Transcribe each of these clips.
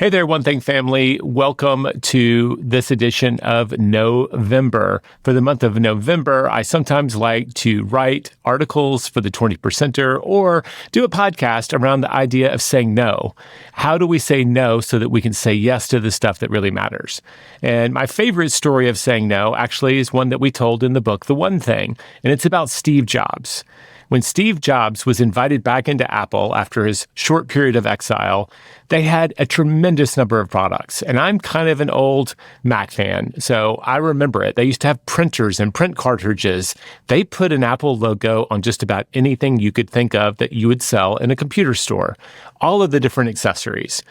Hey there, One Thing family. Welcome to this edition of No-vember. For the month of November, I sometimes like to write articles for the 20%er or do a podcast around the idea of saying no. How do we say no so that we can say yes to the stuff that really matters? And my favorite story of saying no actually is one that we told in the book, The One Thing, and it's about Steve Jobs. When Steve Jobs was invited back into Apple after his short period of exile, they had a tremendous number of products. And I'm kind of an old Mac fan, so I remember it. They used to have printers and print cartridges. They put an Apple logo on just about anything you could think of that you would sell in a computer store, all of the different accessories.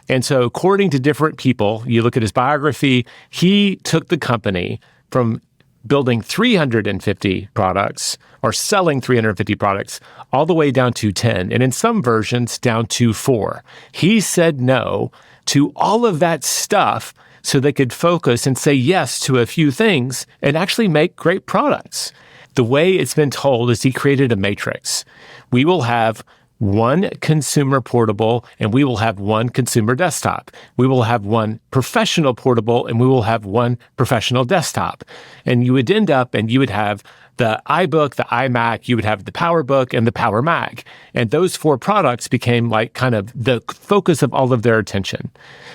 And so according to different people, you look at his biography, he took the company from building 350 products or selling 350 products all the way down to 10, and in some versions down to 4. He said no to all of that stuff so they could focus and say yes to a few things and actually make great products. The way it's been told is he created a matrix. We will have one consumer portable, and we will have one consumer desktop. We will have one professional portable, and we will have one professional desktop. And you would end up, and you would have the iBook, the iMac, you would have the PowerBook, and the Power Mac. And those 4 products became like kind of the focus of all of their attention.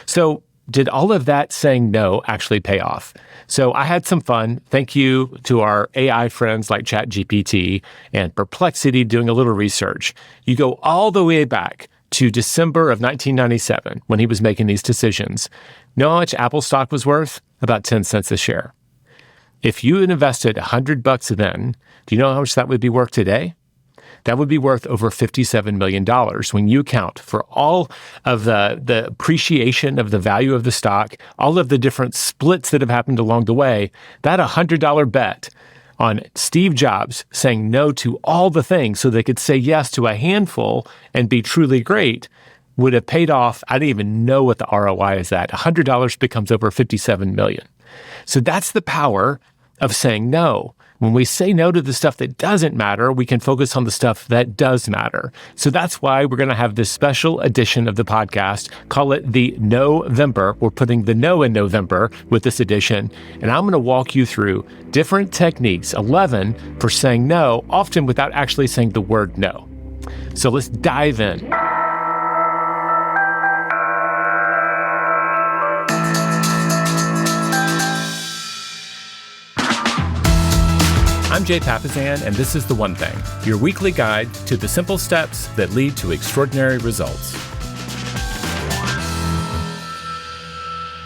So did all of that saying no actually pay off? So I had some fun. Thank you to our AI friends like ChatGPT and Perplexity doing a little research. You go all the way back to December of 1997 when he was making these decisions. Know how much Apple stock was worth? About 10 cents a share. If you had invested $100 then, do you know how much that would be worth today? That would be worth over $57 million when you account for all of the appreciation of the value of the stock, all of the different splits that have happened along the way. That $100 bet on Steve Jobs saying no to all the things so they could say yes to a handful and be truly great would have paid off. I don't even know what the ROI is at. $100 becomes over $57 million. So that's the power of saying no. When we say no to the stuff that doesn't matter, we can focus on the stuff that does matter. So that's why we're going to have this special edition of the podcast. Call it the No-vember. We're putting the no in November with this edition. And I'm going to walk you through different techniques, 11 for saying no, often without actually saying the word no. So let's dive in. I'm Jay Papasan, and this is The One Thing, your weekly guide to the simple steps that lead to extraordinary results.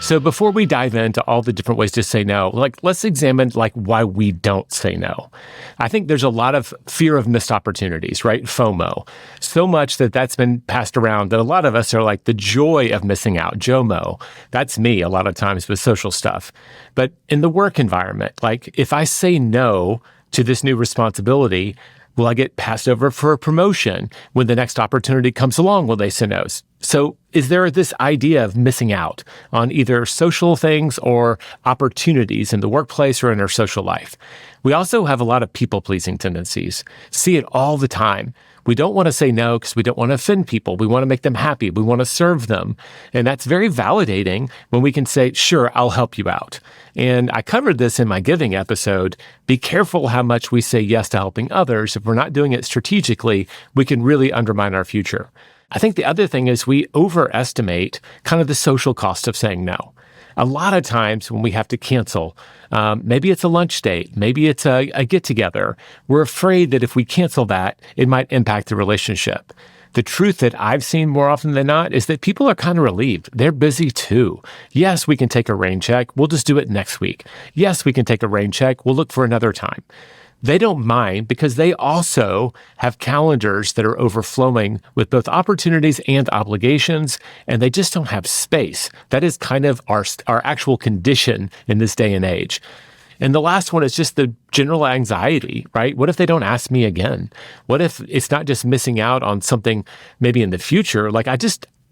So before we dive into all the different ways to say no, let's examine why we don't say no. I think there's a lot of fear of missed opportunities, right? FOMO. So much that's been passed around that a lot of us are like the joy of missing out, JOMO. That's me a lot of times with social stuff. But in the work environment, if I say no to this new responsibility, will I get passed over for a promotion? When the next opportunity comes along, will they say no? So is there this idea of missing out on either social things or opportunities in the workplace or in our social life? We also have a lot of people-pleasing tendencies. See it all the time. We don't want to say no because we don't want to offend people. We want to make them happy. We want to serve them. And that's very validating when we can say, sure, I'll help you out. And I covered this in my giving episode. Be careful how much we say yes to helping others. If we're not doing it strategically, we can really undermine our future. I think the other thing is we overestimate kind of the social cost of saying no. A lot of times when we have to cancel, maybe it's a lunch date, maybe it's a get-together, we're afraid that if we cancel that, it might impact the relationship. The truth that I've seen more often than not is that people are kind of relieved. They're busy too. Yes, we can take a rain check. We'll just do it next week. Yes, we can take a rain check. We'll look for another time. They don't mind because they also have calendars that are overflowing with both opportunities and obligations, and they just don't have space. That is kind of our actual condition in this day and age. And the last one is just the general anxiety, right? What if they don't ask me again? What if it's not just missing out on something maybe in the future?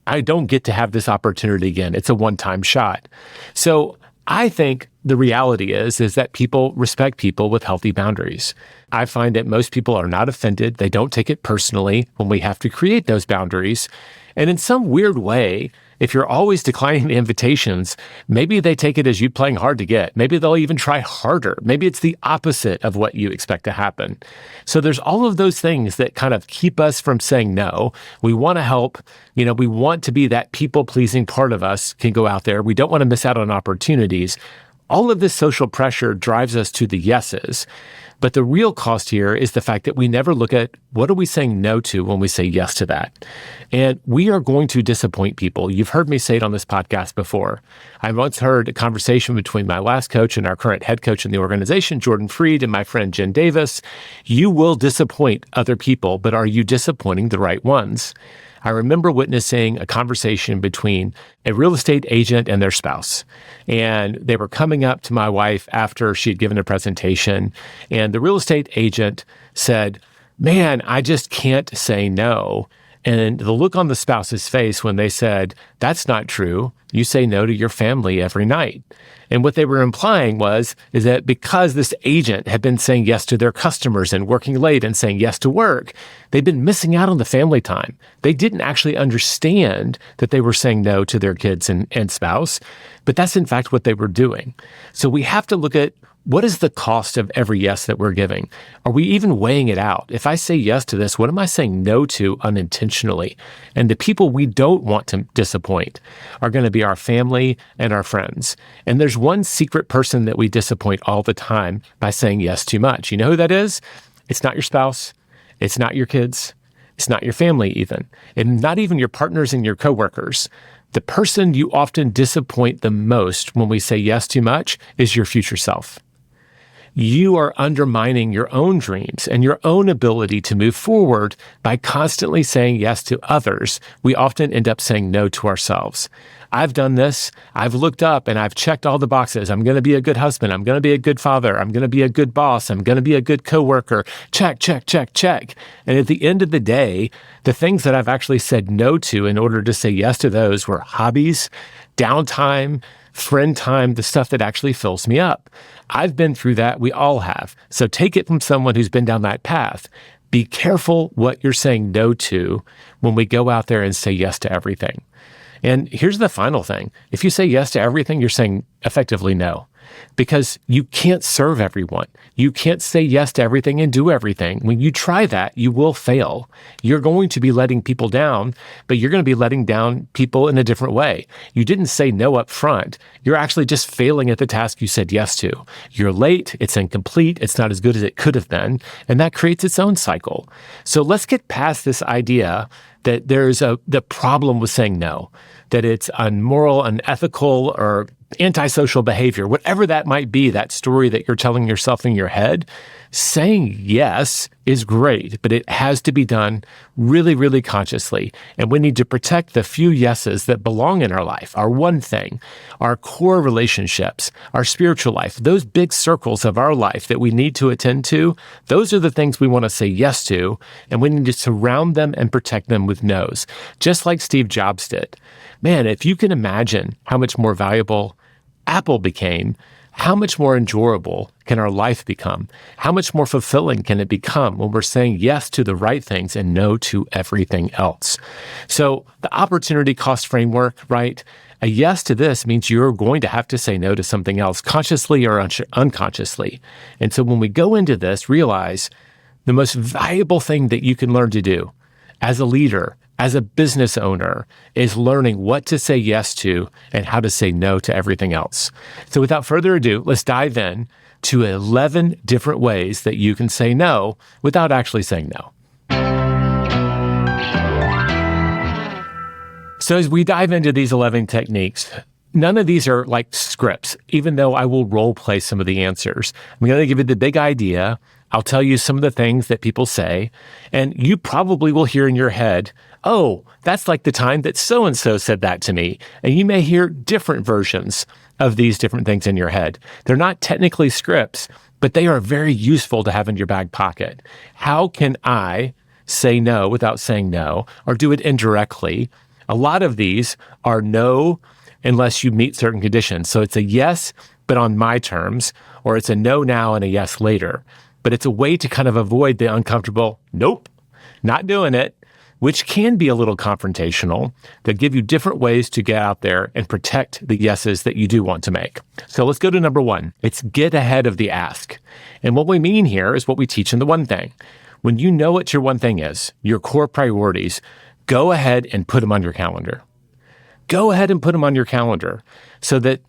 I don't get to have this opportunity again. It's a one-time shot. So I think the reality is that people respect people with healthy boundaries. I find that most people are not offended. They don't take it personally when we have to create those boundaries. And in some weird way, If you're always declining the invitations, maybe they take it as you playing hard to get. Maybe they'll even try harder. Maybe it's the opposite of what you expect to happen. So there's all of those things that kind of keep us from saying no. We want to help. We want to be that people-pleasing part of us can go out there. We don't want to miss out on opportunities. All of this social pressure drives us to the yeses. But the real cost here is the fact that we never look at what are we saying no to when we say yes to that. And we are going to disappoint people. You've heard me say it on this podcast before. I once heard a conversation between my last coach and our current head coach in the organization, Jordan Freed, and my friend Jen Davis. You will disappoint other people, but are you disappointing the right ones? I remember witnessing a conversation between a real estate agent and their spouse. And they were coming up to my wife after she had given a presentation. And the real estate agent said, "Man, I just can't say no." And the look on the spouse's face when they said, "That's not true. You say no to your family every night." And what they were implying is that because this agent had been saying yes to their customers and working late and saying yes to work, they'd been missing out on the family time. They didn't actually understand that they were saying no to their kids and spouse, but that's in fact what they were doing. So we have to look at what is the cost of every yes that we're giving? Are we even weighing it out? If I say yes to this, what am I saying no to unintentionally? And the people we don't want to disappoint are going to be our family and our friends. And there's one secret person that we disappoint all the time by saying yes too much. You know who that is? It's not your spouse. It's not your kids. It's not your family even. And not even your partners and your coworkers. The person you often disappoint the most when we say yes too much is your future self. You are undermining your own dreams and your own ability to move forward by constantly saying yes to others. We often end up saying no to ourselves. I've done this. I've looked up and I've checked all the boxes. I'm going to be a good husband. I'm going to be a good father. I'm going to be a good boss. I'm going to be a good coworker. Check, check, check, check. And at the end of the day, the things that I've actually said no to in order to say yes to those were hobbies, downtime, friend time, the stuff that actually fills me up. I've been through that. We all have. So take it from someone who's been down that path. Be careful what you're saying no to when we go out there and say yes to everything. And here's the final thing. If you say yes to everything, you're saying effectively no. Because you can't serve everyone. You can't say yes to everything and do everything. When you try that, you will fail. You're going to be letting people down, but you're going to be letting down people in a different way. You didn't say no up front. You're actually just failing at the task you said yes to. You're late, it's incomplete, it's not as good as it could have been, and that creates its own cycle. So let's get past this idea that there's the problem with saying no, that it's unmoral, unethical, or antisocial behavior, whatever that might be, that story that you're telling yourself in your head. Saying yes is great, but it has to be done really, really consciously. And we need to protect the few yeses that belong in our life, our one thing, our core relationships, our spiritual life, those big circles of our life that we need to attend to. Those are the things we want to say yes to, and we need to surround them and protect them with no's, just like Steve Jobs did. Man, if you can imagine how much more valuable Apple became, how much more enjoyable can our life become? How much more fulfilling can it become when we're saying yes to the right things and no to everything else? So the opportunity cost framework, right? A yes to this means you're going to have to say no to something else, consciously or unconsciously. And so when we go into this, realize the most valuable thing that you can learn to do as a leader, as a business owner, is learning what to say yes to and how to say no to everything else. So without further ado, let's dive in to 11 different ways that you can say no without actually saying no. So as we dive into these 11 techniques, none of these are like scripts, even though I will role play some of the answers. I'm going to give you the big idea. I'll tell you some of the things that people say, and you probably will hear in your head, oh, that's like the time that so-and-so said that to me. And you may hear different versions of these different things in your head. They're not technically scripts, but they are very useful to have in your back pocket. How can I say no without saying no, or do it indirectly? A lot of these are no unless you meet certain conditions. So it's a yes, but on my terms, or it's a no now and a yes later. But it's a way to kind of avoid the uncomfortable, nope, not doing it. which can be a little confrontational, that give you different ways to get out there and protect the yeses that you do want to make. So let's go to number 1. It's get ahead of the ask. And what we mean here is what we teach in the one thing. When you know what your one thing is, your core priorities, go ahead and put them on your calendar. Go ahead and put them on your calendar so that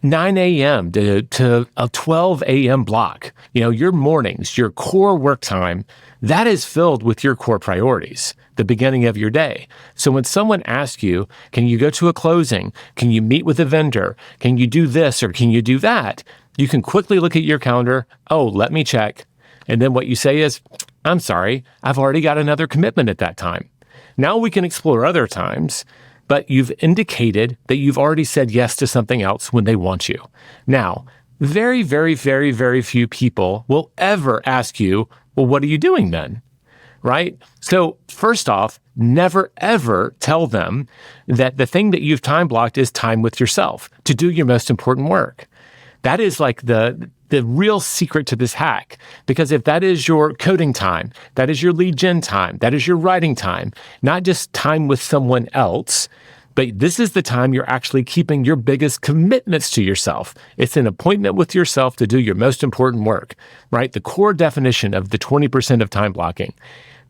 9 a.m. to a 12 a.m. block, your mornings, your core work time, that is filled with your core priorities, the beginning of your day. So when someone asks you, can you go to a closing? Can you meet with a vendor? Can you do this or can you do that? You can quickly look at your calendar. Oh, let me check. And then what you say is, I'm sorry, I've already got another commitment at that time. Now we can explore other times, but you've indicated that you've already said yes to something else when they want you. Now, very, very, very, very few people will ever ask you, well, what are you doing then? Right? So first off, never, ever tell them that the thing that you've time blocked is time with yourself to do your most important work. That is like the real secret to this hack, because if that is your coding time, that is your lead gen time, that is your writing time, not just time with someone else, but this is the time you're actually keeping your biggest commitments to yourself. It's an appointment with yourself to do your most important work, right? The core definition of the 20% of time blocking.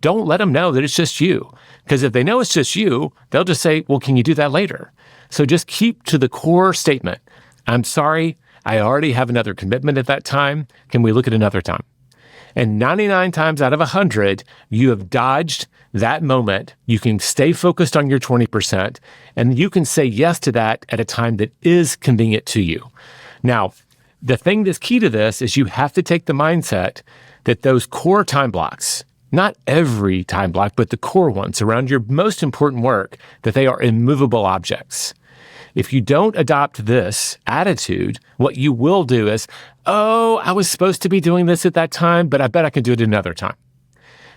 Don't let them know that it's just you, because if they know it's just you, they'll just say, well, can you do that later? So just keep to the core statement. I'm sorry, I already have another commitment at that time. Can we look at another time? And 99 times out of 100, you have dodged that moment. You can stay focused on your 20%, and you can say yes to that at a time that is convenient to you. Now, the thing that's key to this is you have to take the mindset that those core time blocks, not every time block, but the core ones around your most important work, that they are immovable objects. If you don't adopt this attitude, what you will do is, oh, I was supposed to be doing this at that time, but I bet I can do it another time.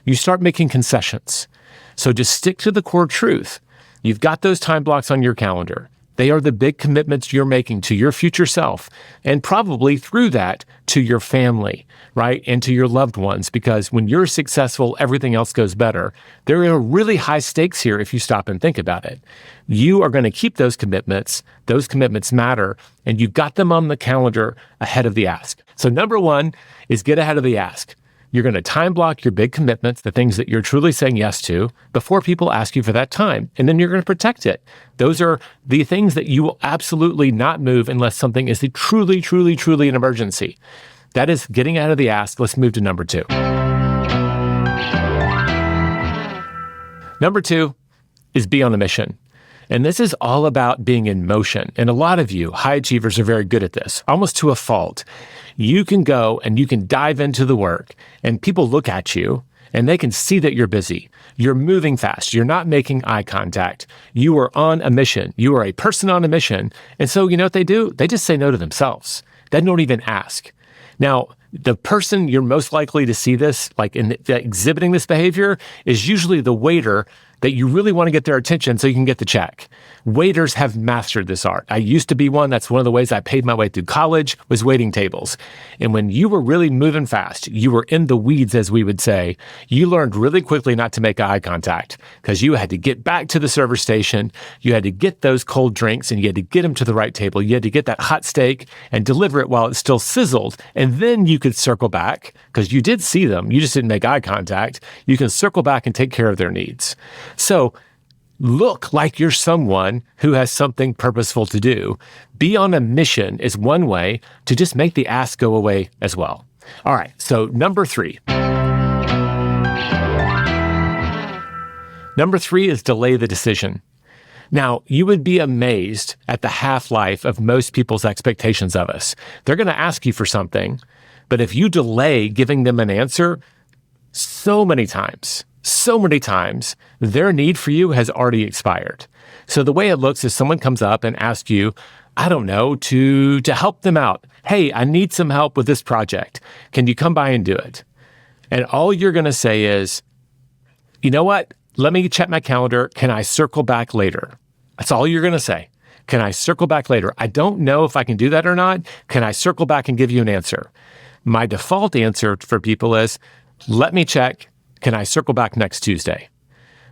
You start making concessions. So just stick to the core truth. You've got those time blocks on your calendar. They are the big commitments you're making to your future self, and probably through that to your family, right? And to your loved ones, because when you're successful, everything else goes better. There are really high stakes here if you stop and think about it. You are going to keep those commitments. Those commitments matter, and you got them on the calendar ahead of the ask. So number 1 is get ahead of the ask. You're going to time block your big commitments, the things that you're truly saying yes to, before people ask you for that time. And then you're going to protect it. Those are the things that you will absolutely not move unless something is truly, truly, truly an emergency. That is getting out of the ask. Let's move to number 2. Number 2 is be on a mission. And this is all about being in motion. And a lot of you, high achievers, are very good at this, almost to a fault. You can go and you can dive into the work, and people look at you and they can see that you're busy. You're moving fast. You're not making eye contact. You are on a mission. You are a person on a mission. And so you know what they do? They just say no to themselves. They don't even ask. Now, the person you're most likely to see this, like exhibiting this behavior, is usually the waiter that you really want to get their attention so you can get the check. Waiters have mastered this art. I used to be one. That's one of the ways I paid my way through college, was waiting tables. And when you were really moving fast, you were in the weeds, as we would say, you learned really quickly not to make eye contact, because you had to get back to the server station, you had to get those cold drinks, and you had to get them to the right table. You had to get that hot steak and deliver it while it's still sizzled. And then you could circle back, because you did see them. You just didn't make eye contact. You can circle back and take care of their needs. So look like you're someone who has something purposeful to do. Be on a mission is one way to just make the ask go away as well. All right, so number 3. Number 3 is delay the decision. Now, you would be amazed at the half-life of most people's expectations of us. They're going to ask you for something, but if you delay giving them an answer, so many times, their need for you has already expired. So the way it looks is someone comes up and asks you, I don't know, to help them out. Hey, I need some help with this project. Can you come by and do it? And all you're going to say is, you know what? Let me check my calendar. Can I circle back later? That's all you're going to say. Can I circle back later? I don't know if I can do that or not. Can I circle back and give you an answer? My default answer for people is, let me check. Can I circle back next Tuesday?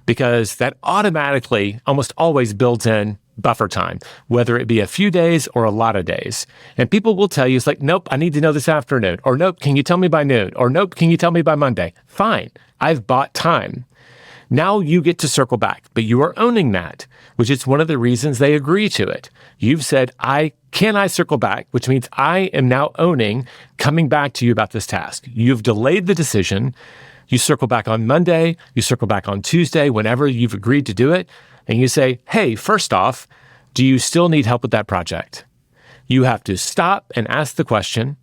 because that automatically almost always builds in buffer time, whether it be a few days or a lot of days. And people will tell you, it's like, nope, I need to know this afternoon. Or nope, can you tell me by noon? Or nope, can you tell me by Monday? Fine, I've bought time. Now you get to circle back, but you are owning that, which is one of the reasons they agree to it. You've said, can I circle back? Which means I am now owning coming back to you about this task. You've delayed the decision. You circle back on Monday, you circle back on Tuesday, whenever you've agreed to do it, and you say, hey, first off, do you still need help with that project? You have to stop and ask the question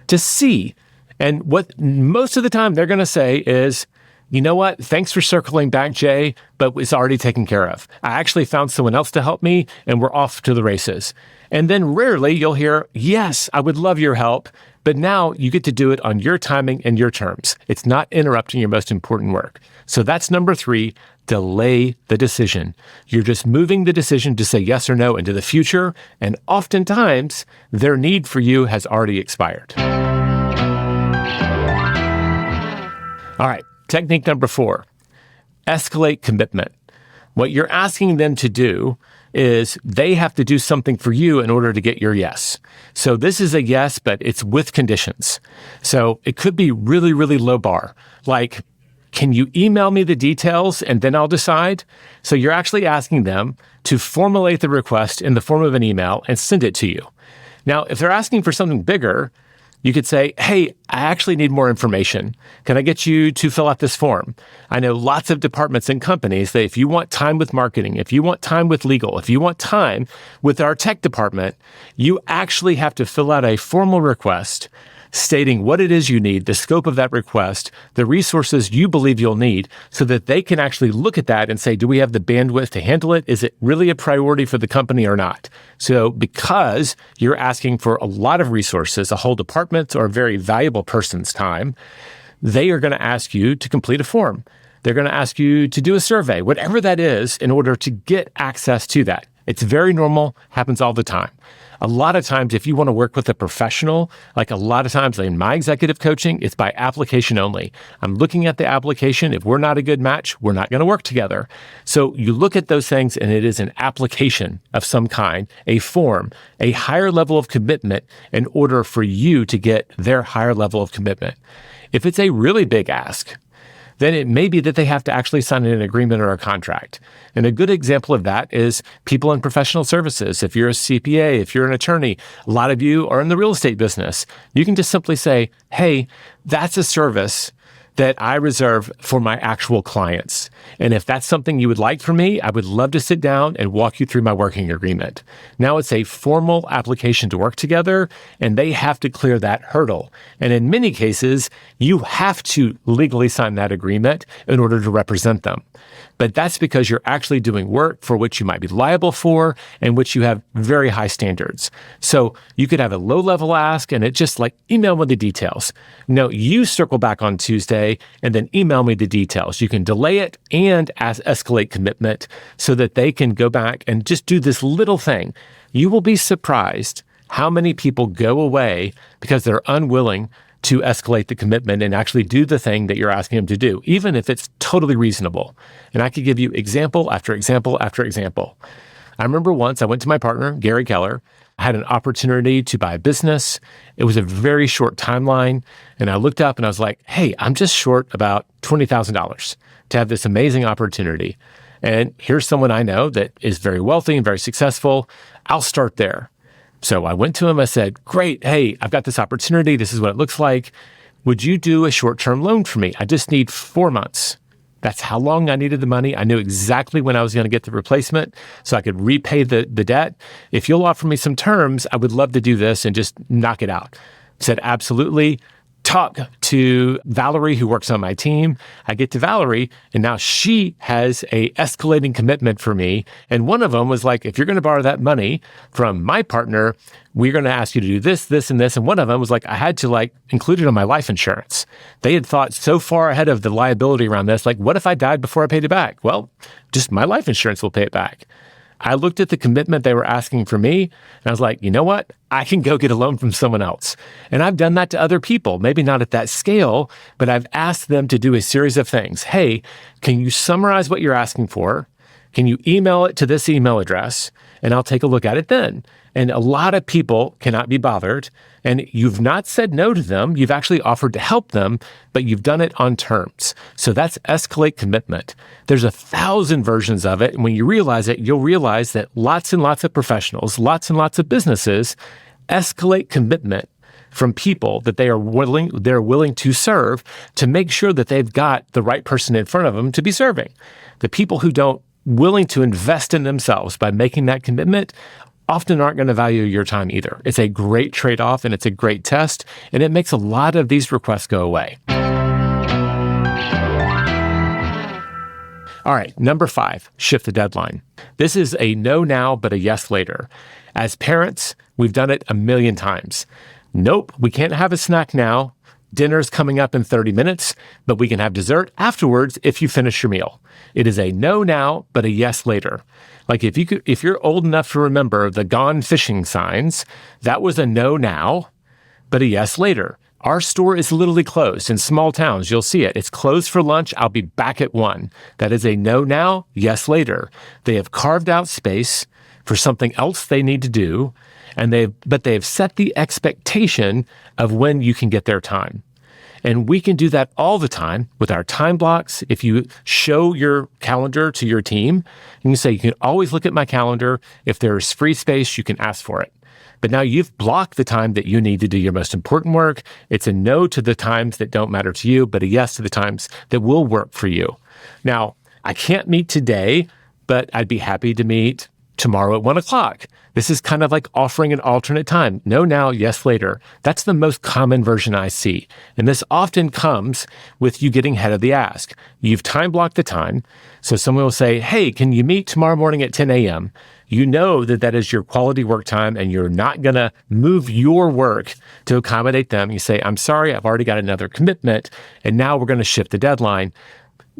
to see. And what most of the time they're going to say is, you know what? Thanks for circling back, Jay, but it's already taken care of. I actually found someone else to help me, and we're off to the races. And then rarely you'll hear, yes, I would love your help, but now you get to do it on your timing and your terms. It's not interrupting your most important work. So that's number 3, delay the decision. You're just moving the decision to say yes or no into the future, and oftentimes their need for you has already expired. All right. Technique number 4, escalate commitment. What you're asking them to do is they have to do something for you in order to get your yes. So this is a yes, but it's with conditions. So it could be really, really low bar. Like, can you email me the details and then I'll decide? So you're actually asking them to formulate the request in the form of an email and send it to you. Now, if they're asking for something bigger, you could say, hey, I actually need more information. Can I get you to fill out this form? I know lots of departments and companies that if you want time with marketing, if you want time with legal, if you want time with our tech department, you actually have to fill out a formal request stating what it is you need, the scope of that request, the resources you believe you'll need, so that they can actually look at that and say, do we have the bandwidth to handle it? Is it really a priority for the company or not? So because you're asking for a lot of resources, a whole department's or a very valuable person's time, they are going to ask you to complete a form. They're going to ask you to do a survey, whatever that is, in order to get access to that. It's very normal, happens all the time. A lot of times, if you want to work with a professional, like a lot of times in my executive coaching, it's by application only. I'm looking at the application. If we're not a good match, we're not going to work together. So you look at those things and it is an application of some kind, a form, a higher level of commitment in order for you to get their higher level of commitment. If it's a really big ask, then it may be that they have to actually sign an agreement or a contract. And a good example of that is people in professional services. If you're a CPA, if you're an attorney, a lot of you are in the real estate business. You can just simply say, hey, that's a service that I reserve for my actual clients. And if that's something you would like from me, I would love to sit down and walk you through my working agreement. Now it's a formal application to work together, and they have to clear that hurdle. And in many cases, you have to legally sign that agreement in order to represent them. But that's because you're actually doing work for which you might be liable for and which you have very high standards. So you could have a low-level ask and it just like, email me the details. No, you circle back on Tuesday and then email me the details. You can delay it and escalate commitment so that they can go back and just do this little thing. You will be surprised how many people go away because they're unwilling to escalate the commitment and actually do the thing that you're asking them to do, even if it's totally reasonable. And I could give you example after example after example. I remember once I went to my partner, Gary Keller. I had an opportunity to buy a business. It was a very short timeline. And I looked up and I was like, hey, I'm just short about $20,000 to have this amazing opportunity. And here's someone I know that is very wealthy and very successful. I'll start there. So I went to him, I said, great, hey, I've got this opportunity. This is what it looks like. Would you do a short-term loan for me? I just need 4 months. That's how long I needed the money. I knew exactly when I was going to get the replacement so I could repay the debt. If you'll offer me some terms, I would love to do this and just knock it out. I said, absolutely. Talk to Valerie, who works on my team. I get to Valerie, and now she has a escalating commitment for me. And one of them was like, if you're going to borrow that money from my partner, we're going to ask you to do this, this, and this. And one of them was like, I had to include it on my life insurance. They had thought so far ahead of the liability around this. Like, what if I died before I paid it back? Well, just my life insurance will pay it back. I looked at the commitment they were asking for me, and I was like, you know what? I can go get a loan from someone else. And I've done that to other people, maybe not at that scale, but I've asked them to do a series of things. Hey, can you summarize what you're asking for? Can you email it to this email address? And I'll take a look at it then. And a lot of people cannot be bothered. And you've not said no to them. You've actually offered to help them, but you've done it on terms. So that's Escalate Commitment. There's 1,000 versions of it. And when you realize it, you'll realize that lots and lots of professionals, lots and lots of businesses escalate commitment from people that they're willing to serve to make sure that they've got the right person in front of them to be serving. The people who don't willing to invest in themselves by making that commitment often aren't going to value your time either. It's a great trade-off and it's a great test, and it makes a lot of these requests go away. All right, number 5, shift the deadline. This is a no now, but a yes later. As parents, we've done it a million times. Nope, we can't have a snack now. Dinner's coming up in 30 minutes, but we can have dessert afterwards if you finish your meal. It is a no now, but a yes later. Like if you're old enough to remember the gone fishing signs, that was a no now, but a yes later. Our store is literally closed. In small towns, you'll see it. It's closed for lunch. I'll be back at 1. That is a no now, yes later. They have carved out space for something else they need to do, but they've set the expectation of when you can get their time. And we can do that all the time with our time blocks. If you show your calendar to your team, and you say, you can always look at my calendar. If there's free space, you can ask for it. But now you've blocked the time that you need to do your most important work. It's a no to the times that don't matter to you, but a yes to the times that will work for you. Now, I can't meet today, but I'd be happy to meet tomorrow at 1 o'clock. This is kind of like offering an alternate time. No now, yes later. That's the most common version I see. And this often comes with you getting ahead of the ask. You've time blocked the time. So someone will say, hey, can you meet tomorrow morning at 10 a.m.? You know that that is your quality work time and you're not going to move your work to accommodate them. You say, I'm sorry, I've already got another commitment. And now we're going to shift the deadline.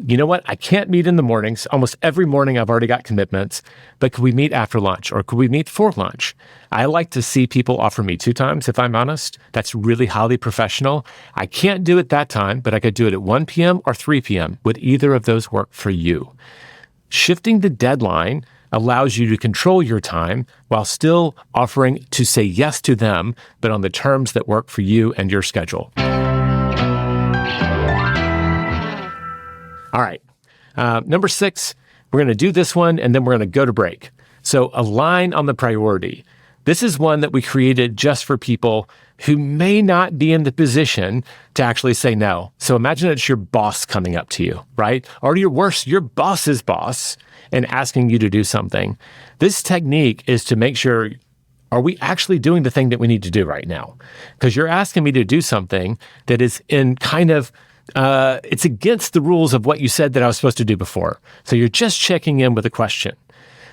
You know what? I can't meet in the mornings. Almost every morning I've already got commitments, but could we meet after lunch or could we meet for lunch? I like to see people offer me 2 times, if I'm honest. That's really highly professional. I can't do it that time, but I could do it at 1 p.m. or 3 p.m. Would either of those work for you? Shifting the deadline allows you to control your time while still offering to say yes to them, but on the terms that work for you and your schedule. All right. Number 6, we're going to do this one and then we're going to go to break. So align on the priority. This is one that we created just for people who may not be in the position to actually say no. So imagine it's your boss coming up to you, right? Or your boss's boss and asking you to do something. This technique is to make sure, are we actually doing the thing that we need to do right now? Because you're asking me to do something that is in kind of it's against the rules of what you said that I was supposed to do before. So you're just checking in with a question.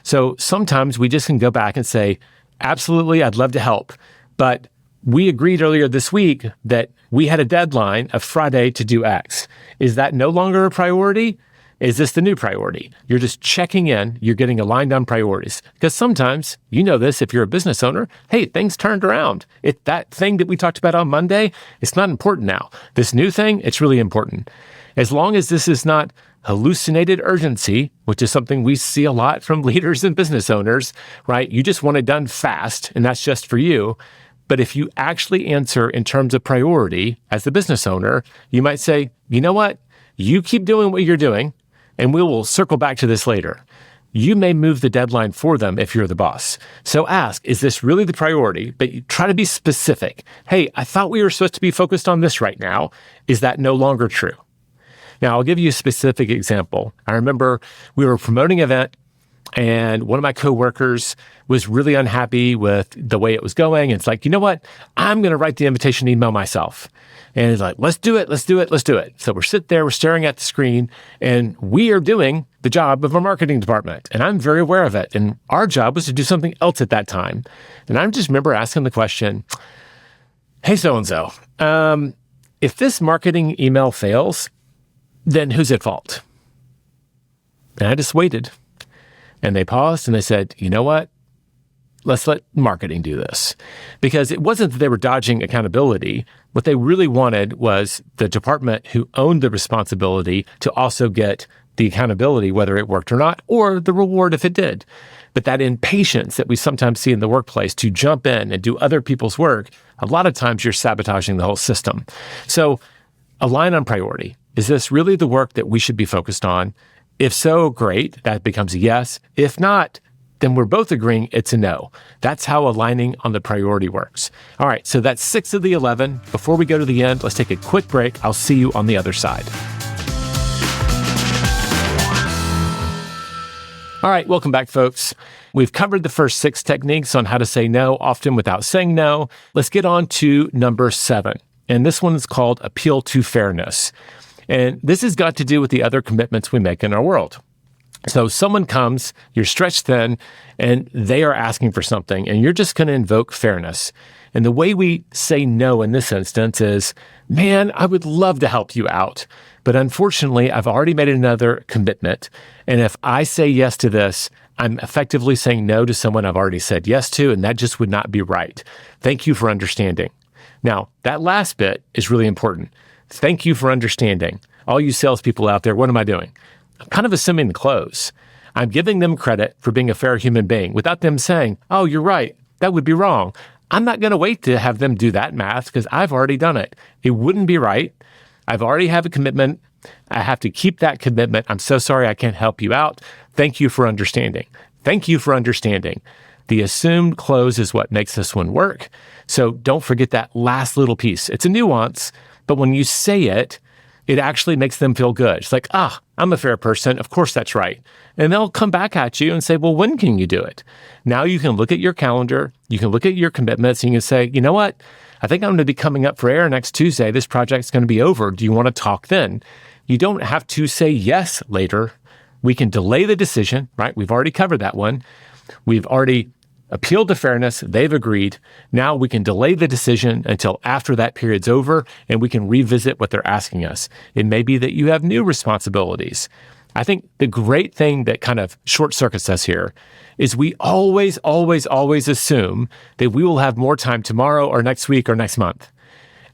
So sometimes we just can go back and say, absolutely, I'd love to help. But we agreed earlier this week that we had a deadline of Friday to do X. Is that no longer a priority? Is this the new priority? You're just checking in. You're getting aligned on priorities. Because sometimes, you know this if you're a business owner, hey, things turned around. That thing that we talked about on Monday, it's not important now. This new thing, it's really important. As long as this is not hallucinated urgency, which is something we see a lot from leaders and business owners, right? You just want it done fast, and that's just for you. But if you actually answer in terms of priority as the business owner, you might say, you know what? You keep doing what you're doing, and we will circle back to this later. You may move the deadline for them if you're the boss. So ask, is this really the priority? But you try to be specific. Hey, I thought we were supposed to be focused on this right now. Is that no longer true? Now, I'll give you a specific example. I remember we were promoting an event, and one of my coworkers was really unhappy with the way it was going. It's like, you know what? I'm going to write the invitation email myself. And he's like, let's do it. So we're sitting there, we're staring at the screen, and we are doing the job of our marketing department. And I'm very aware of it. And our job was to do something else at that time. And I just remember asking the question, hey, so-and-so, if this marketing email fails, then who's at fault? And I just waited. And they paused and they said, you know what? Let's let marketing do this. Because it wasn't that they were dodging accountability. What they really wanted was the department who owned the responsibility to also get the accountability, whether it worked or not, or the reward if it did. But that impatience that we sometimes see in the workplace to jump in and do other people's work, a lot of times you're sabotaging the whole system. So align on priority. Is this really the work that we should be focused on? If so, great. That becomes a yes. If not, then we're both agreeing it's a no. That's how aligning on the priority works. All right, so that's 6 of the 11. Before we go to the end, let's take a quick break. I'll see you on the other side. All right, welcome back, folks. We've covered the first 6 techniques on how to say no, often without saying no. Let's get on to number 7. And this one is called appeal to fairness. And this has got to do with the other commitments we make in our world. So someone comes, you're stretched thin, and they are asking for something, and you're just going to invoke fairness. And the way we say no in this instance is, man, I would love to help you out, but unfortunately, I've already made another commitment. And if I say yes to this, I'm effectively saying no to someone I've already said yes to, and that just would not be right. Thank you for understanding. Now, that last bit is really important. Thank you for understanding. All you salespeople out there, what am I doing? I'm kind of assuming the close. I'm giving them credit for being a fair human being without them saying, oh, you're right, that would be wrong. I'm not going to wait to have them do that math because I've already done it. It wouldn't be right. I've already have a commitment. I have to keep that commitment. I'm so sorry I can't help you out. Thank you for understanding. Thank you for understanding. The assumed close is what makes this one work. So don't forget that last little piece. It's a nuance, but when you say it, it actually makes them feel good. It's like, I'm a fair person. Of course that's right. And they'll come back at you and say, well, when can you do it? Now you can look at your calendar. You can look at your commitments and you can say, you know what? I think I'm going to be coming up for air next Tuesday. This project's going to be over. Do you want to talk then? You don't have to say yes later. We can delay the decision, right? We've already covered that one. We've already appealed to fairness. They've agreed. Now we can delay the decision until after that period's over and we can revisit what they're asking us. It may be that you have new responsibilities. I think the great thing that kind of short circuits us here is we always assume that we will have more time tomorrow or next week or next month.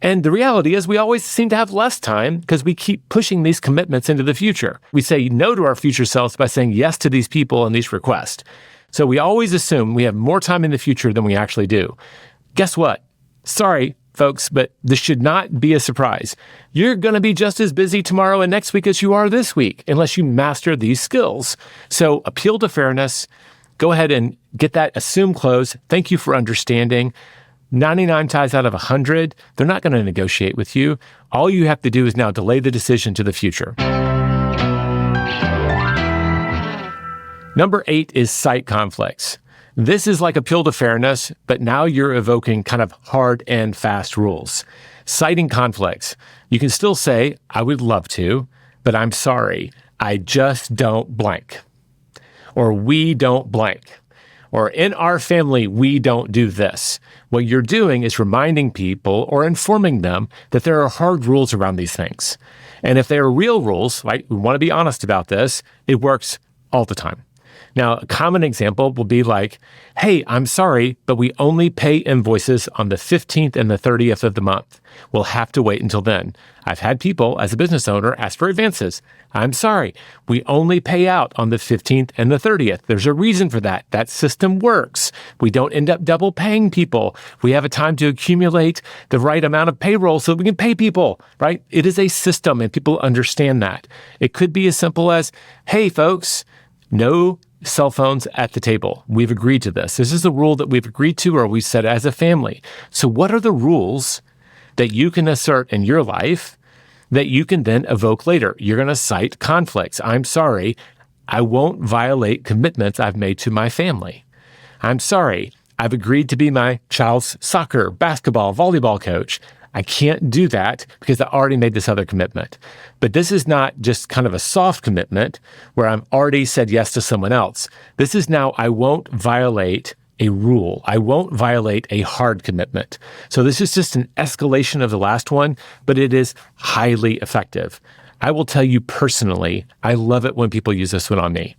And the reality is we always seem to have less time because we keep pushing these commitments into the future. We say no to our future selves by saying yes to these people and these requests. So we always assume we have more time in the future than we actually do. Guess what? Sorry, folks, but this should not be a surprise. You're going to be just as busy tomorrow and next week as you are this week, unless you master these skills. So appeal to fairness. Go ahead and get that assumed close. Thank you for understanding. 99 times out of 100, they're not going to negotiate with you. All you have to do is now delay the decision to the future. Number 8 is cite conflicts. This is like appeal to fairness, but now you're evoking kind of hard and fast rules. Citing conflicts. You can still say, I would love to, but I'm sorry, I just don't blank. Or we don't blank. Or in our family, we don't do this. What you're doing is reminding people or informing them that there are hard rules around these things. And if they are real rules, right, we want to be honest about this, it works all the time. Now, a common example will be like, hey, I'm sorry, but we only pay invoices on the 15th and the 30th of the month. We'll have to wait until then. I've had people, as a business owner, ask for advances. I'm sorry, we only pay out on the 15th and the 30th. There's a reason for that. That system works. We don't end up double paying people. We have a time to accumulate the right amount of payroll so we can pay people, right? It is a system and people understand that. It could be as simple as, hey, folks, no cell phones at the table. We've agreed to this. This is the rule that we've agreed to or we set as a family. So what are the rules that you can assert in your life that you can then evoke later? You're going to cite conflicts. I'm sorry, I won't violate commitments I've made to my family. I'm sorry, I've agreed to be my child's soccer, basketball, volleyball coach. I can't do that because I already made this other commitment. But this is not just kind of a soft commitment where I've already said yes to someone else. This is now I won't violate a rule. I won't violate a hard commitment. So this is just an escalation of the last one, but it is highly effective. I will tell you personally, I love it when people use this one on me.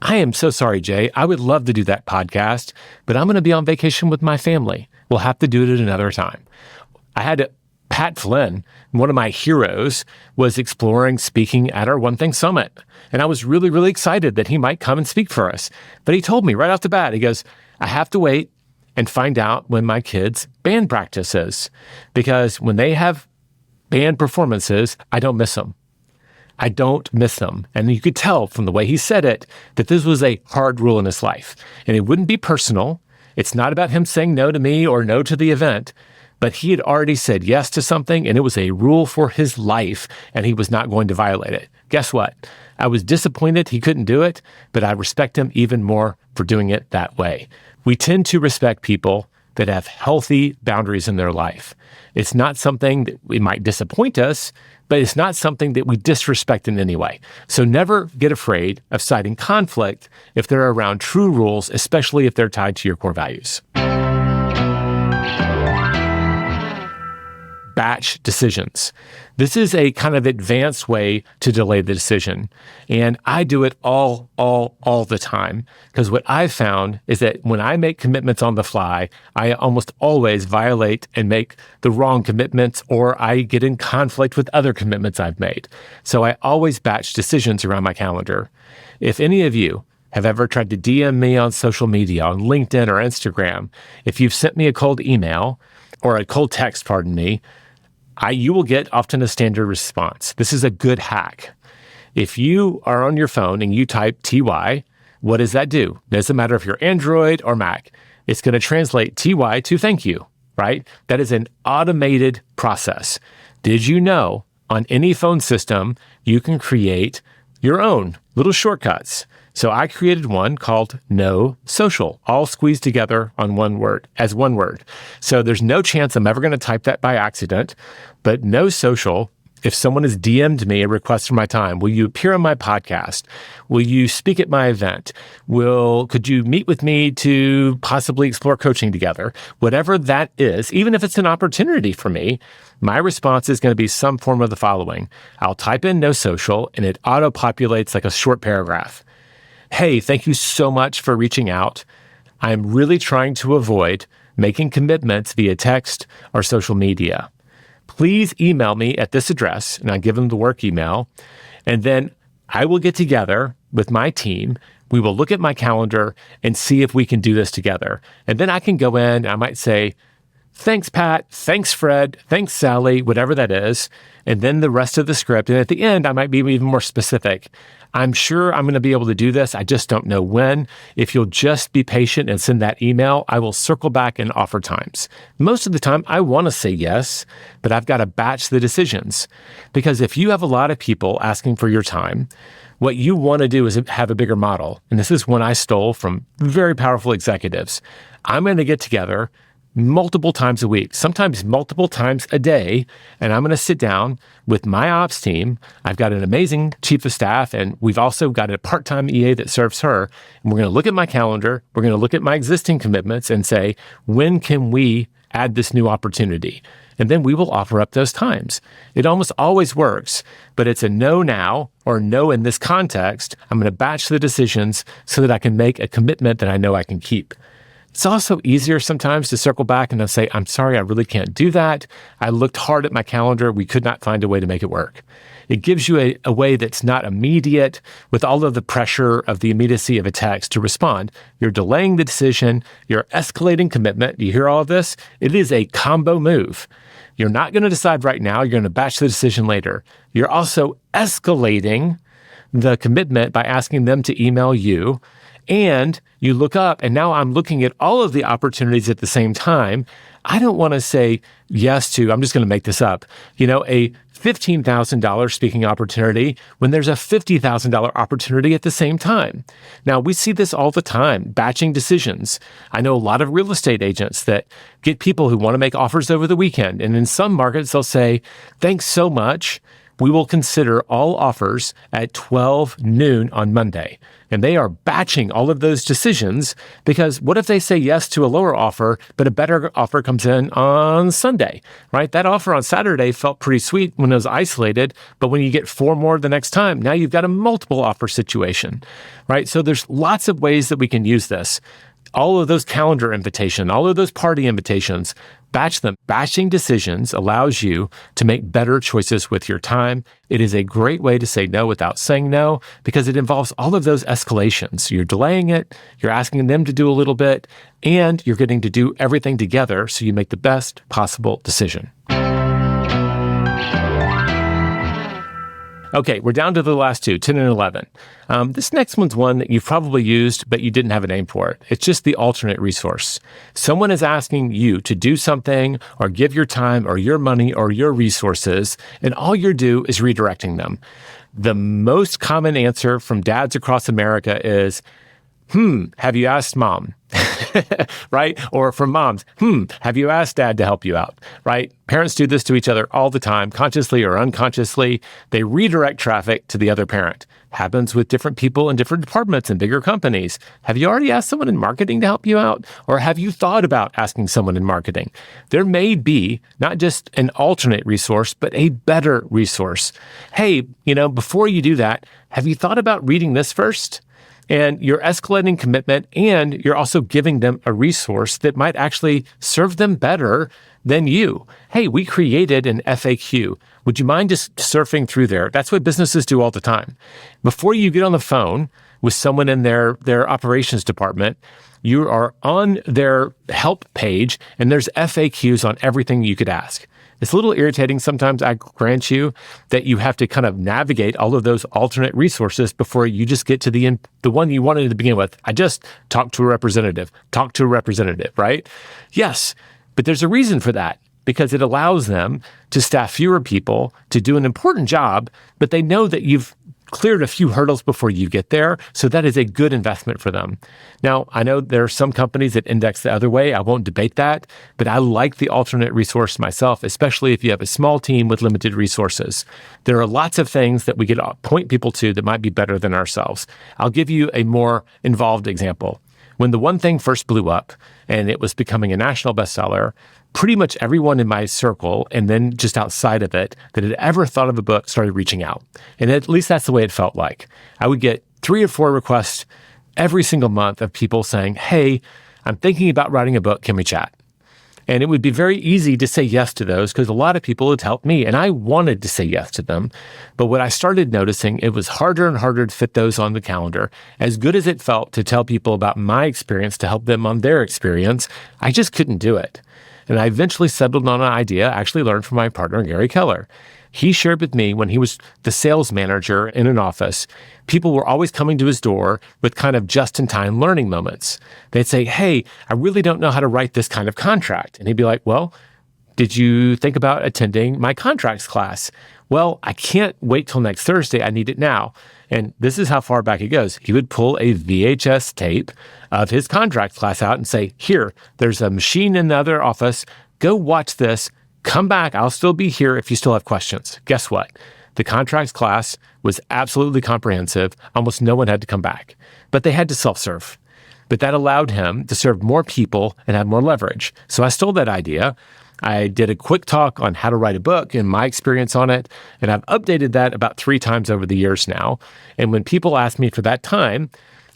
I am so sorry, Jay. I would love to do that podcast, but I'm going to be on vacation with my family. We'll have to do it at another time. Pat Flynn, one of my heroes, was exploring speaking at our One Thing Summit. And I was really, really excited that he might come and speak for us. But he told me right off the bat, he goes, I have to wait and find out when my kids' band practice is. Because when they have band performances, I don't miss them. I don't miss them. And you could tell from the way he said it that this was a hard rule in his life. And it wouldn't be personal. It's not about him saying no to me or no to the event. But he had already said yes to something, and it was a rule for his life, and he was not going to violate it. Guess what? I was disappointed he couldn't do it, but I respect him even more for doing it that way. We tend to respect people that have healthy boundaries in their life. It's not something that we might disappoint us, but it's not something that we disrespect in any way. So never get afraid of citing conflict if they're around true rules, especially if they're tied to your core values. Batch decisions. This is a kind of advanced way to delay the decision. And I do it all the time. Because what I've found is that when I make commitments on the fly, I almost always violate and make the wrong commitments, or I get in conflict with other commitments I've made. So I always batch decisions around my calendar. If any of you have ever tried to DM me on social media, on LinkedIn or Instagram, if you've sent me a cold email or a cold text, you will get often a standard response. This is a good hack. If you are on your phone and you type TY, what does that do? It doesn't matter if you're Android or Mac. It's going to translate TY to thank you, right? That is an automated process. Did you know on any phone system, you can create your own little shortcuts? So I created one called No Social, all squeezed together on one word, as one word. So there's no chance I'm ever going to type that by accident, but No Social, if someone has DM'd me a request for my time, will you appear on my podcast? Will you speak at my event? Could you meet with me to possibly explore coaching together? Whatever that is, even if it's an opportunity for me, my response is going to be some form of the following. I'll type in No Social and it auto-populates like a short paragraph. Hey, thank you so much for reaching out. I'm really trying to avoid making commitments via text or social media. Please email me at this address, and I give them the work email, and then I will get together with my team. We will look at my calendar and see if we can do this together. And then I can go in, and I might say, thanks, Pat. Thanks, Fred. Thanks, Sally, whatever that is. And then the rest of the script. And at the end, I might be even more specific. I'm sure I'm going to be able to do this. I just don't know when. If you'll just be patient and send that email, I will circle back and offer times. Most of the time, I want to say yes, but I've got to batch the decisions. Because if you have a lot of people asking for your time, what you want to do is have a bigger model. And this is one I stole from very powerful executives. I'm going to get together multiple times a week, sometimes multiple times a day. And I'm going to sit down with my ops team. I've got an amazing chief of staff, and we've also got a part-time EA that serves her. And we're going to look at my calendar. We're going to look at my existing commitments and say, when can we add this new opportunity? And then we will offer up those times. It almost always works, but it's a no now or no in this context. I'm going to batch the decisions so that I can make a commitment that I know I can keep. It's also easier sometimes to circle back and say, I'm sorry, I really can't do that. I looked hard at my calendar. We could not find a way to make it work. It gives you a way that's not immediate with all of the pressure of the immediacy of a text to respond. You're delaying the decision. You're escalating commitment. You hear all of this? It is a combo move. You're not going to decide right now. You're going to batch the decision later. You're also escalating the commitment by asking them to email you. And you look up, and now I'm looking at all of the opportunities at the same time. I don't want to say yes to, I'm just going to make this up, a $15,000 speaking opportunity when there's a $50,000 opportunity at the same time. Now, we see this all the time, batching decisions. I know a lot of real estate agents that get people who want to make offers over the weekend. And in some markets, they'll say, thanks so much, We will consider all offers at 12 noon on Monday. And they are batching all of those decisions because what if they say yes to a lower offer, but a better offer comes in on Sunday, right? That offer on Saturday felt pretty sweet when it was isolated, but when you get 4 more the next time, now you've got a multiple offer situation, right? So there's lots of ways that we can use this. All of those calendar invitations, all of those party invitations, batch them. Batching decisions allows you to make better choices with your time. It is a great way to say no without saying no because it involves all of those escalations. You're delaying it, you're asking them to do a little bit, and you're getting to do everything together so you make the best possible decision. Okay, we're down to the last two, 10 and 11. This next one's one that you've probably used, but you didn't have a name for it. It's just the alternate resource. Someone is asking you to do something or give your time or your money or your resources, and all you do is redirecting them. The most common answer from dads across America is, have you asked mom? Right? Or from moms, have you asked dad to help you out? Right? Parents do this to each other all the time, consciously or unconsciously. They redirect traffic to the other parent. Happens with different people in different departments and bigger companies. Have you already asked someone in marketing to help you out? Or have you thought about asking someone in marketing? There may be not just an alternate resource, but a better resource. Hey, before you do that, have you thought about reading this first? And you're escalating commitment, and you're also giving them a resource that might actually serve them better than you. Hey, we created an FAQ. Would you mind just surfing through there? That's what businesses do all the time. Before you get on the phone with someone in their operations department, you are on their help page, and there's FAQs on everything you could ask. It's a little irritating sometimes, I grant you, that you have to kind of navigate all of those alternate resources before you just get to the one you wanted to begin with. I just talked to a representative, right? Yes, but there's a reason for that because it allows them to staff fewer people to do an important job, but they know that you've cleared a few hurdles before you get there, so that is a good investment for them. Now, I know there are some companies that index the other way. I won't debate that, but I like the alternate resource myself, especially if you have a small team with limited resources. There are lots of things that we could point people to that might be better than ourselves. I'll give you a more involved example. When the one thing first blew up and it was becoming a national bestseller, pretty much everyone in my circle, and then just outside of it, that had ever thought of a book started reaching out. And at least that's the way it felt like. I would get 3 or 4 requests every single month of people saying, hey, I'm thinking about writing a book. Can we chat? And it would be very easy to say yes to those because a lot of people had helped me and I wanted to say yes to them. But what I started noticing, it was harder and harder to fit those on the calendar. As good as it felt to tell people about my experience to help them on their experience, I just couldn't do it. And I eventually settled on an idea I actually learned from my partner, Gary Keller. He shared with me when he was the sales manager in an office, people were always coming to his door with kind of just-in-time learning moments. They'd say, hey, I really don't know how to write this kind of contract. And he'd be like, well, did you think about attending my contracts class? Well, I can't wait till next Thursday. I need it now. And this is how far back it goes. He would pull a VHS tape of his contract class out and say, here, there's a machine in the other office. Go watch this. Come back. I'll still be here if you still have questions. Guess what? The contracts class was absolutely comprehensive. Almost no one had to come back, but they had to self-serve. But that allowed him to serve more people and have more leverage. So I stole that idea. I did a quick talk on how to write a book and my experience on it, and I've updated that about 3 times over the years now. And when people ask me for that time,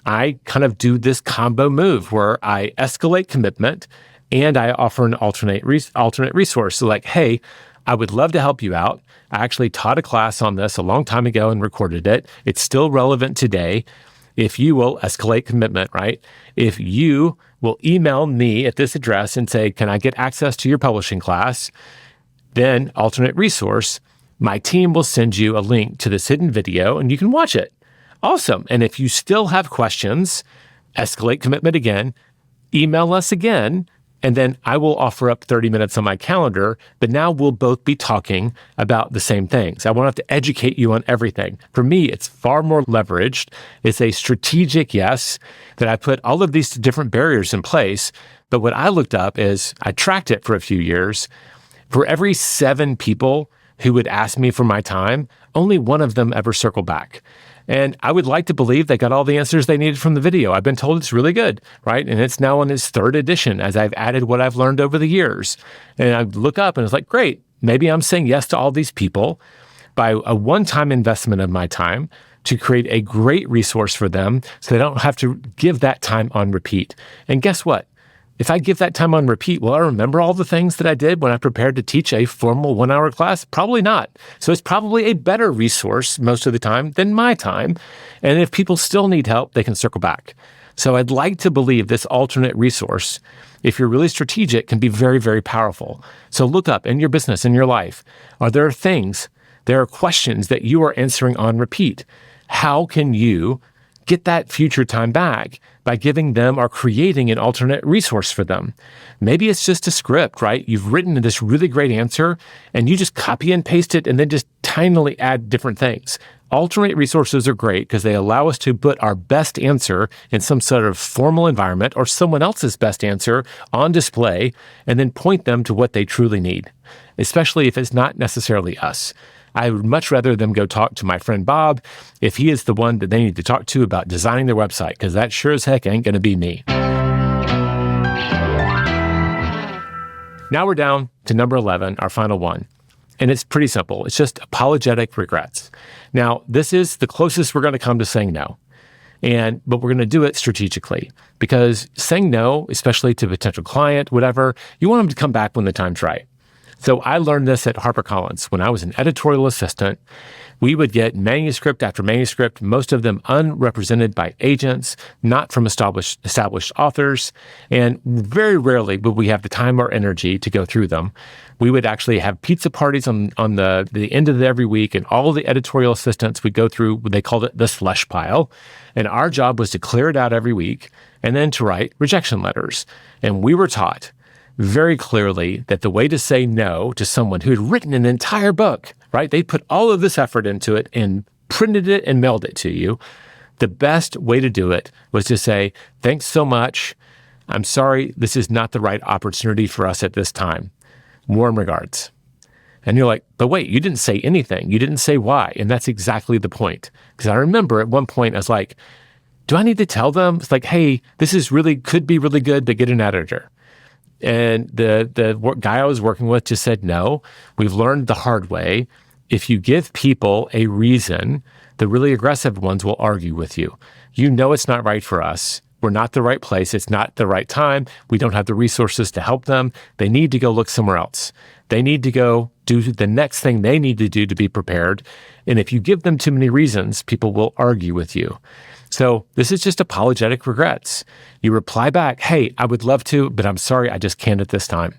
I kind of do this combo move where I escalate commitment and I offer an alternate resource. So like, hey, I would love to help you out. I actually taught a class on this a long time ago and recorded it. It's still relevant today. If you will escalate commitment, right? If you will email me at this address and say, can I get access to your publishing class? Then alternate resource, my team will send you a link to this hidden video and you can watch it. Awesome. And if you still have questions, escalate commitment again, email us again, and then I will offer up 30 minutes on my calendar, but now we'll both be talking about the same things. I won't have to educate you on everything. For me, it's far more leveraged. It's a strategic yes that I put all of these different barriers in place. But what I looked up is I tracked it for a few years. For every 7 people who would ask me for my time, only one of them ever circled back. And I would like to believe they got all the answers they needed from the video. I've been told it's really good, right? And it's now on its third edition as I've added what I've learned over the years. And I look up and it's like, great, maybe I'm saying yes to all these people by a one-time investment of my time to create a great resource for them so they don't have to give that time on repeat. And guess what? If I give that time on repeat, will I remember all the things that I did when I prepared to teach a formal 1-hour class? Probably not. So it's probably a better resource most of the time than my time. And if people still need help, they can circle back. So I'd like to believe this alternate resource, if you're really strategic, can be very, very powerful. So look up in your business, in your life, there are questions that you are answering on repeat. How can you get that future time back by giving them or creating an alternate resource for them? Maybe it's just a script, right? You've written this really great answer and you just copy and paste it and then just tinily add different things. Alternate resources are great because they allow us to put our best answer in some sort of formal environment or someone else's best answer on display and then point them to what they truly need, especially if it's not necessarily us. I would much rather them go talk to my friend Bob if he is the one that they need to talk to about designing their website, because that sure as heck ain't going to be me. Now we're down to number 11, our final one. And it's pretty simple. It's just apologetic regrets. Now, this is the closest we're going to come to saying no. But we're going to do it strategically, because saying no, especially to a potential client, whatever, you want them to come back when the time's right. So I learned this at HarperCollins. When I was an editorial assistant, we would get manuscript after manuscript, most of them unrepresented by agents, not from established authors. And very rarely would we have the time or energy to go through them. We would actually have pizza parties on the end of every week, and all the editorial assistants would go through, they called it the slush pile. And our job was to clear it out every week and then to write rejection letters. And we were taught very clearly that the way to say no to someone who had written an entire book, right? They put all of this effort into it and printed it and mailed it to you. The best way to do it was to say, thanks so much. I'm sorry, this is not the right opportunity for us at this time. Warm regards. And you're like, but wait, you didn't say anything. You didn't say why. And that's exactly the point. Because I remember at one point, I was like, do I need to tell them? It's like, hey, could be really good, but get an editor. And the guy I was working with just said, no, we've learned the hard way. If you give people a reason, the really aggressive ones will argue with you. You know it's not right for us. We're not the right place. It's not the right time. We don't have the resources to help them. They need to go look somewhere else. They need to go do the next thing they need to do to be prepared. And if you give them too many reasons, people will argue with you. So this is just apologetic regrets. You reply back, hey, I would love to, but I'm sorry, I just can't at this time.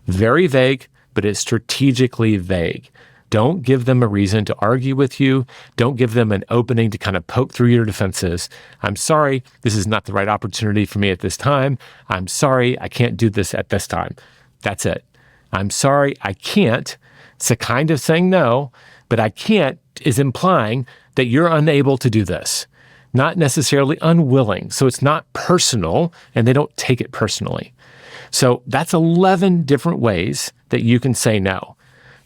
Very vague, but it's strategically vague. Don't give them a reason to argue with you. Don't give them an opening to kind of poke through your defenses. I'm sorry, this is not the right opportunity for me at this time. I'm sorry, I can't do this at this time. That's it. I'm sorry, I can't. It's a kind of saying no, but I can't is implying that you're unable to do this. Not necessarily unwilling. So it's not personal, and they don't take it personally. So that's 11 different ways that you can say no.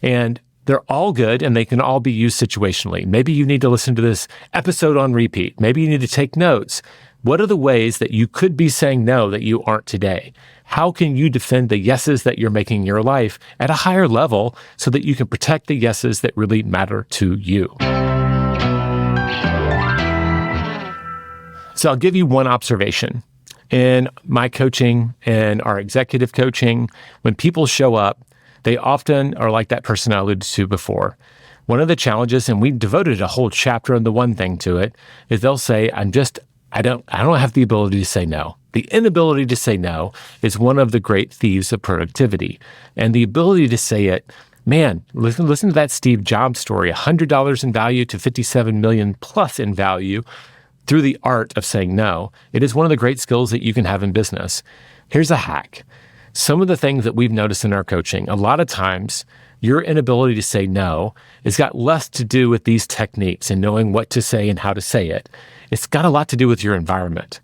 And they're all good, and they can all be used situationally. Maybe you need to listen to this episode on repeat. Maybe you need to take notes. What are the ways that you could be saying no that you aren't today? How can you defend the yeses that you're making in your life at a higher level so that you can protect the yeses that really matter to you? So I'll give you one observation. In my coaching and our executive coaching, when people show up, they often are like that person I alluded to before. One of the challenges, and we devoted a whole chapter on the one thing to it, is they'll say, I don't have the ability to say no. The inability to say no is one of the great thieves of productivity. And the ability to say it, man, listen to that Steve Jobs story, $100 in value to $57 million plus in value through the art of saying no. It is one of the great skills that you can have in business. Here's a hack. Some of the things that we've noticed in our coaching, a lot of times, your inability to say no has got less to do with these techniques and knowing what to say and how to say it. It's got a lot to do with your environment.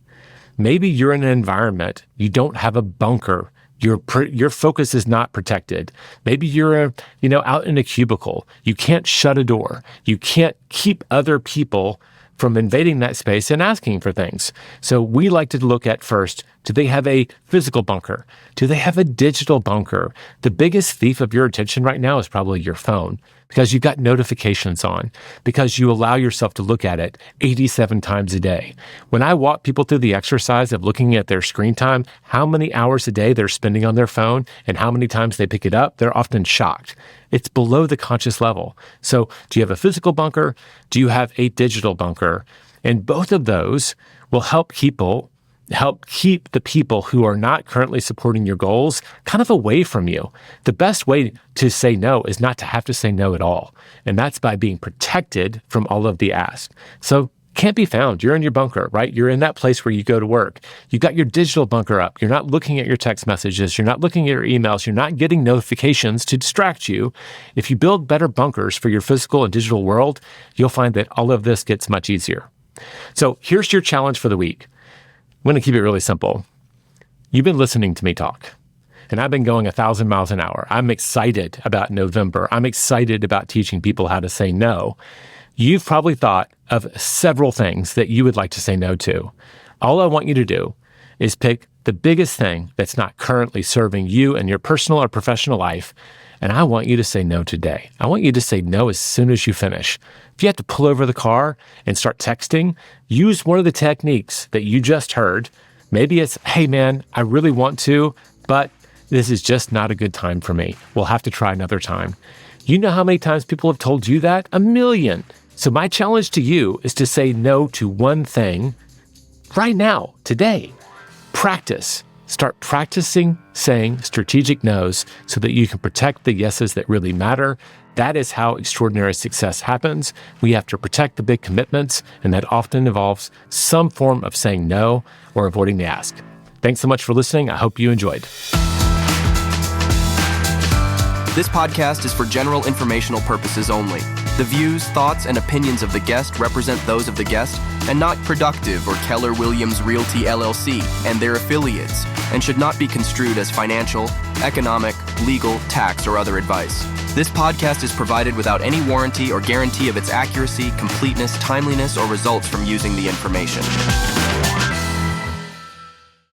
Maybe you're in an environment, you don't have a bunker. Your focus is not protected. Maybe you're out in a cubicle. You can't shut a door. You can't keep other people from invading that space and asking for things. So we like to look at first, do they have a physical bunker? Do they have a digital bunker? The biggest thief of your attention right now is probably your phone, because you've got notifications on, because you allow yourself to look at it 87 times a day. When I walk people through the exercise of looking at their screen time, how many hours a day they're spending on their phone and how many times they pick it up, they're often shocked. It's below the conscious level. So do you have a physical bunker? Do you have a digital bunker? And both of those will help keep the people who are not currently supporting your goals kind of away from you. The best way to say no is not to have to say no at all. And that's by being protected from all of the ask. So can't be found. You're in your bunker, right? You're in that place where you go to work. You've got your digital bunker up. You're not looking at your text messages. You're not looking at your emails. You're not getting notifications to distract you. If you build better bunkers for your physical and digital world, you'll find that all of this gets much easier. So here's your challenge for the week. I'm going to keep it really simple. You've been listening to me talk, and I've been going 1,000 miles an hour. I'm excited about November. I'm excited about teaching people how to say no. You've probably thought of several things that you would like to say no to. All I want you to do is pick the biggest thing that's not currently serving you and your personal or professional life, and I want you to say no today. I want you to say no as soon as you finish. If you have to pull over the car and start texting, use one of the techniques that you just heard. Maybe it's, hey man, I really want to, but this is just not a good time for me. We'll have to try another time. You know how many times people have told you that? 1 million. So my challenge to you is to say no to one thing right now, today. Practice. Start practicing saying strategic no's so that you can protect the yeses that really matter. That is how extraordinary success happens. We have to protect the big commitments, and that often involves some form of saying no or avoiding the ask. Thanks so much for listening. I hope you enjoyed. This podcast is for general informational purposes only. The views, thoughts, and opinions of the guest represent those of the guest and not Productive or Keller Williams Realty LLC and their affiliates, and should not be construed as financial, economic, legal, tax, or other advice. This podcast is provided without any warranty or guarantee of its accuracy, completeness, timeliness, or results from using the information.